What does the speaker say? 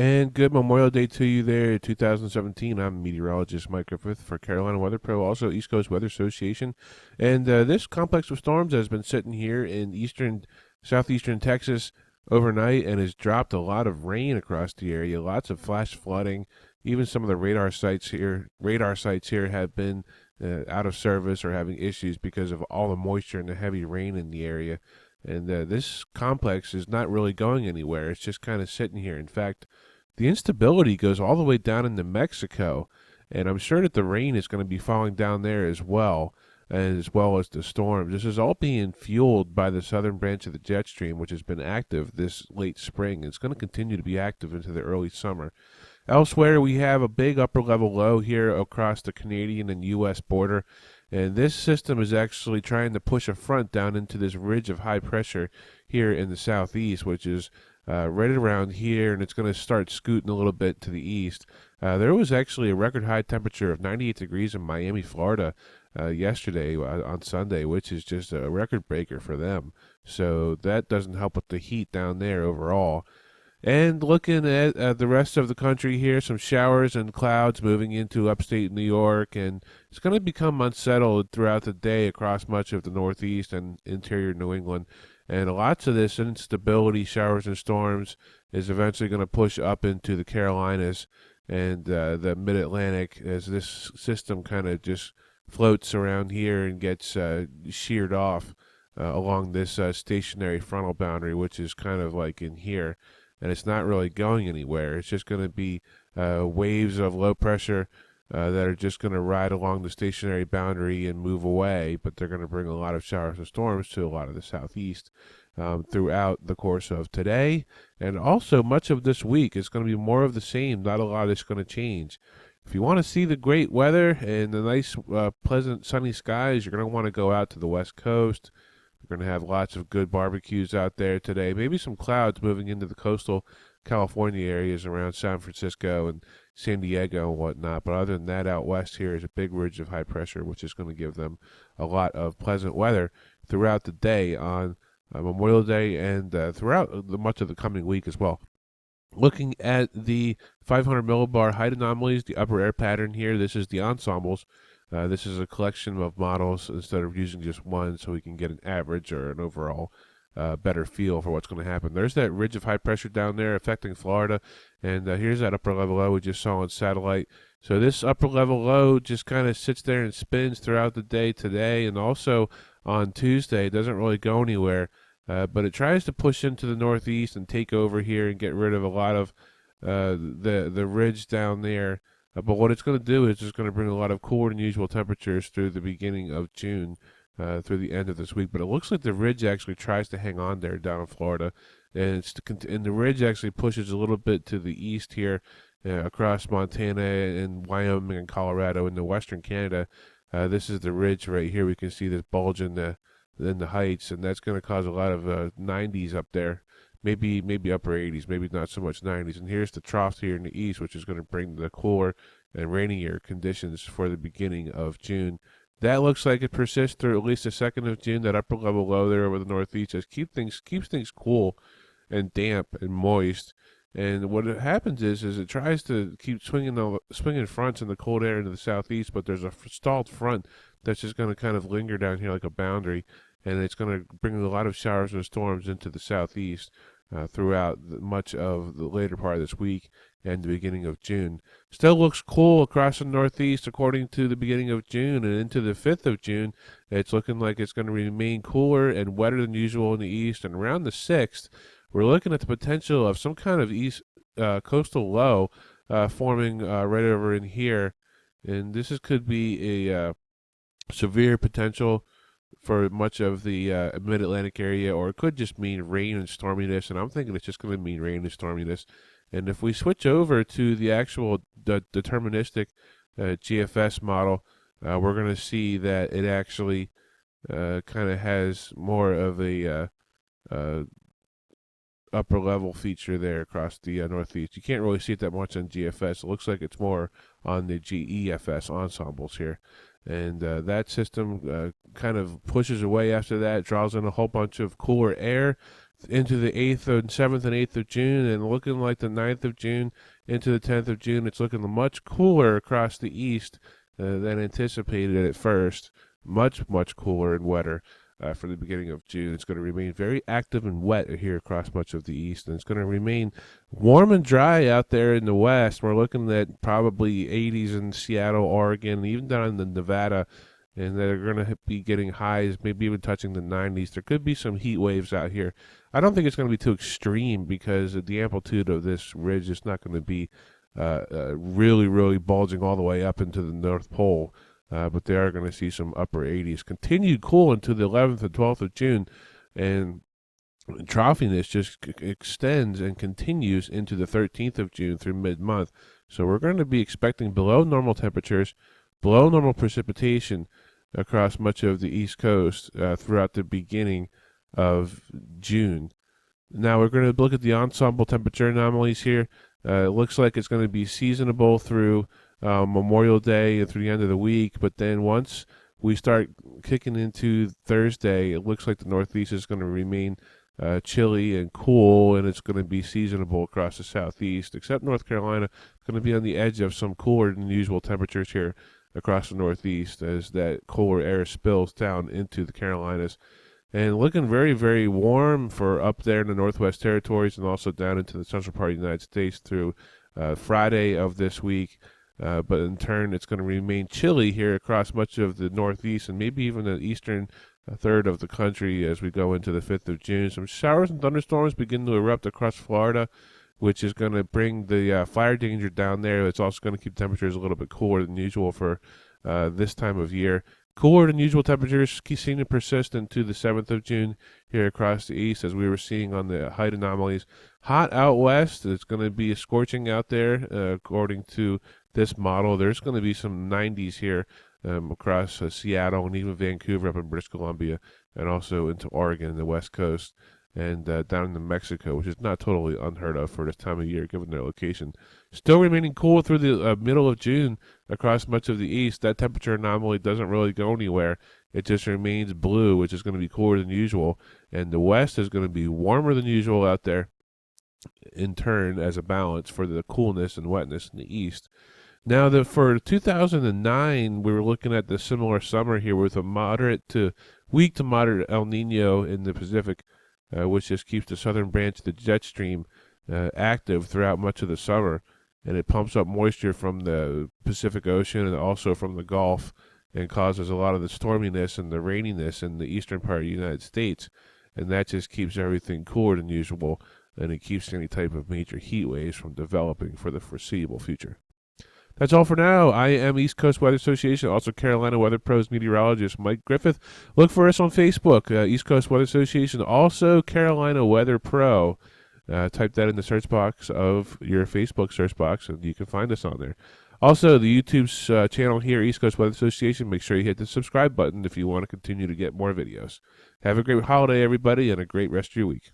And good Memorial Day to you there, 2017. I'm meteorologist Mike Griffith for Carolina Weather Pro, also East Coast Weather Association. And this complex of storms has been sitting here in southeastern Texas overnight and has dropped a lot of rain across the area, lots of flash flooding. Even some of the radar sites here have been out of service or having issues because of all the moisture and the heavy rain in the area. And this complex is not really going anywhere. It's just kind of sitting here. In fact, the instability goes all the way down into Mexico, and I'm sure that the rain is going to be falling down there as well as the storms. This is all being fueled by the southern branch of the jet stream, which has been active this late spring. It's going to continue to be active into the early summer. Elsewhere, we have a big upper level low here across the Canadian and U.S. border, and this system is actually trying to push a front down into this ridge of high pressure here in the southeast, which is right around here, and it's going to start scooting a little bit to the east. There was actually a record high temperature of 98 degrees in Miami, Florida yesterday on Sunday, which is just a record breaker for them. So that doesn't help with the heat down there overall. And looking at the rest of the country here, some showers and clouds moving into upstate New York, and it's going to become unsettled throughout the day across much of the Northeast and interior New England. And lots of this instability, showers and storms, is eventually going to push up into the Carolinas and the Mid-Atlantic as this system kind of just floats around here and gets sheared off along this stationary frontal boundary, which is kind of like in here, and it's not really going anywhere. It's just going to be waves of low pressure that are just going to ride along the stationary boundary and move away, but they're going to bring a lot of showers and storms to a lot of the southeast throughout the course of today. And also much of this week is going to be more of the same. Not a lot is going to change. If you want to see the great weather and the nice, pleasant, sunny skies, you're going to want to go out to the West Coast. We're going to have lots of good barbecues out there today. Maybe some clouds moving into the coastal California areas around San Francisco and San Diego and whatnot. But other than that, out west here is a big ridge of high pressure, which is going to give them a lot of pleasant weather throughout the day on Memorial Day and throughout much of the coming week as well. Looking at the 500 millibar height anomalies, the upper air pattern here, this is the ensembles. This is a collection of models instead of using just one, so we can get an average or an overall better feel for what's going to happen. There's that ridge of high pressure down there affecting Florida, and here's that upper level low we just saw on satellite. So this upper level low just kind of sits there and spins throughout the day today, and also on Tuesday. It doesn't really go anywhere, but it tries to push into the northeast and take over here and get rid of a lot of the ridge down there. But what it's going to do is it's going to bring a lot of cooler than usual temperatures through the beginning of June, through the end of this week. But it looks like the ridge actually tries to hang on there down in Florida, and and the ridge actually pushes a little bit to the east here, across Montana and Wyoming and Colorado into western Canada. This is the ridge right here. We can see this bulge in the heights, and that's going to cause a lot of 90s up there. Maybe upper 80s, maybe not so much 90s. And here's the trough here in the east, which is going to bring the cooler and rainier conditions for the beginning of June. That looks like it persists through at least the 2nd of June. That upper level low there over the northeast just keeps things cool and damp and moist. And what happens is it tries to keep swinging fronts in the cold air into the southeast, but there's a stalled front that's just going to kind of linger down here like a boundary, and it's going to bring a lot of showers and storms into the southeast throughout much of the later part of this week and the beginning of June. Still looks cool across the northeast according to the beginning of June, and into the 5th of June, it's looking like it's going to remain cooler and wetter than usual in the east. And around the 6th, we're looking at the potential of some kind of east coastal low forming right over in here, and could be a severe potential for much of the mid-Atlantic area, or it could just mean rain and storminess, and I'm thinking it's just going to mean rain and storminess. And if we switch over to the actual deterministic GFS model, we're going to see that it actually kind of has more of a upper level feature there across the northeast. You can't really see it that much on GFS. It looks like it's more on the GEFS ensembles here. And that system kind of pushes away after that, draws in a whole bunch of cooler air, into the 8th and 7th and 8th of June, and looking like the 9th of June into the 10th of June. It's looking much cooler across the east than anticipated at first. Much, much cooler and wetter for the beginning of June. It's going to remain very active and wet here across much of the east, and it's going to remain warm and dry out there in the west. We're looking at probably 80s in Seattle, Oregon, even down in Nevada, and they're going to be getting highs, maybe even touching the 90s. There could be some heat waves out here. I don't think it's going to be too extreme because the amplitude of this ridge is not going to be really, really bulging all the way up into the North Pole. But they are going to see some upper 80s. Continued cool into the 11th and 12th of June, and troughiness just extends and continues into the 13th of June through mid-month. So we're going to be expecting below normal temperatures, below normal precipitation across much of the East Coast throughout the beginning of June. Now we're going to look at the ensemble temperature anomalies here. It looks like it's going to be seasonable through Memorial Day and through the end of the week, but then once we start kicking into Thursday, it looks like the Northeast is going to remain chilly and cool, and it's going to be seasonable across the Southeast, except North Carolina. It's going to be on the edge of some cooler than usual temperatures here across the Northeast as that cooler air spills down into the Carolinas. And looking very, very warm for up there in the Northwest Territories and also down into the central part of the United States through Friday of this week. But in turn, it's going to remain chilly here across much of the Northeast and maybe even the eastern third of the country as we go into the 5th of June. Some showers and thunderstorms begin to erupt across Florida, which is going to bring the fire danger down there. It's also going to keep temperatures a little bit cooler than usual for this time of year. Cooler than usual temperatures seem to persist into the 7th of June here across the east, as we were seeing on the height anomalies. Hot out west. It's going to be scorching out there, according to this model. There's going to be some 90s here across Seattle and even Vancouver up in British Columbia, and also into Oregon and the west coast, and down into Mexico, which is not totally unheard of for this time of year given their location. Still remaining cool through the middle of June across much of the east. That temperature anomaly doesn't really go anywhere. It just remains blue, which is going to be cooler than usual, and the west is going to be warmer than usual out there in turn as a balance for the coolness and wetness in the east. Now, for 2009, we were looking at the similar summer here with a moderate to weak to moderate El Nino in the Pacific, which just keeps the southern branch of the jet stream active throughout much of the summer, and it pumps up moisture from the Pacific Ocean and also from the Gulf and causes a lot of the storminess and the raininess in the eastern part of the United States, and that just keeps everything cooler than usual, and it keeps any type of major heat waves from developing for the foreseeable future. That's all for now. I am East Coast Weather Association, also Carolina Weather Pro's meteorologist Mike Griffith. Look for us on Facebook, East Coast Weather Association, also Carolina Weather Pro. Type that in the search box of your Facebook search box, and you can find us on there. Also, the YouTube's channel here, East Coast Weather Association. Make sure you hit the subscribe button if you want to continue to get more videos. Have a great holiday, everybody, and a great rest of your week.